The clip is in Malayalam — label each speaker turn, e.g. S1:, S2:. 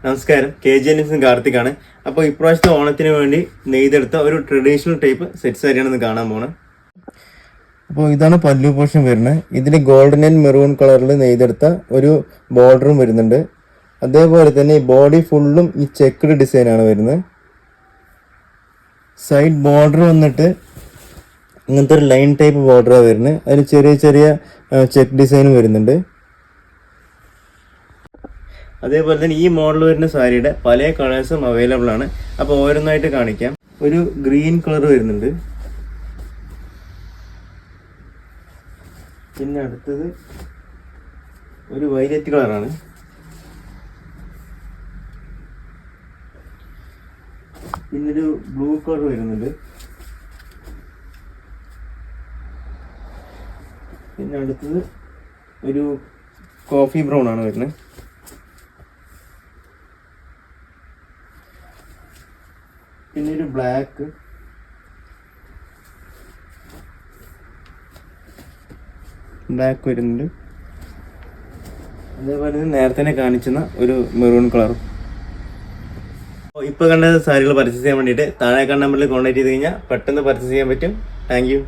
S1: നമസ്കാരം, KGNS കാർത്തിക്കാണ്. അപ്പോൾ ഇപ്രാവശ്യത്തെ ഓണത്തിന് വേണ്ടി നെയ്തെടുത്ത ഒരു ട്രഡീഷണൽ ടൈപ്പ് സെറ്റ് സാരിയാണ് കാണാൻ പോകുന്നത്. അപ്പോൾ ഇതാണ് പല്ലു പോർഷൻ വരുന്നത്. ഇതിൽ ഗോൾഡൻ ആൻഡ് മെറൂൺ കളറിൽ നെയ്തെടുത്ത ഒരു ബോർഡറും വരുന്നുണ്ട്. അതേപോലെ തന്നെ ഈ ബോഡി ഫുള്ളും ഈ ചെക്ക്ഡ് ഡിസൈനാണ് വരുന്നത്. സൈഡ് ബോർഡർ വന്നിട്ട് ഇങ്ങനത്തെ ഒരു ലൈൻ ടൈപ്പ് ബോർഡറാണ് വരുന്നത്. അതിൽ ചെറിയ ചെറിയ ചെക്ക് ഡിസൈനും വരുന്നുണ്ട്. അതേപോലെ തന്നെ ഈ മോഡൽ വരുന്ന സാരിയുടെ പല കളേഴ്സും അവൈലബിൾ ആണ്. അപ്പോൾ ഓരോന്നായിട്ട് കാണിക്കാം. ഒരു ഗ്രീൻ കളർ വരുന്നുണ്ട്. പിന്നെ അടുത്തത് ഒരു വയലറ്റ് കളറാണ്. പിന്നൊരു ബ്ലൂ കളർ വരുന്നുണ്ട്. പിന്നെ അടുത്തത് ഒരു കോഫി ബ്രൗൺ ആണ് വരുന്നത്. പിന്നെ ഒരു ബ്ലാക്ക്, വരുന്നുണ്ട്. അതേപോലെ തന്നെ നേരത്തെ കാണിച്ചുന്ന ഒരു മെറൂൺ കളറും. ഇപ്പോൾ കണ്ട സാരികൾ പർച്ചേസ് ചെയ്യാൻ വേണ്ടിയിട്ട് താഴെ കണ്ട നമ്പറിൽ കോൺടാക്ട് ചെയ്ത് കഴിഞ്ഞാൽ പെട്ടെന്ന് പർച്ചേസ് ചെയ്യാൻ പറ്റും. Thank you.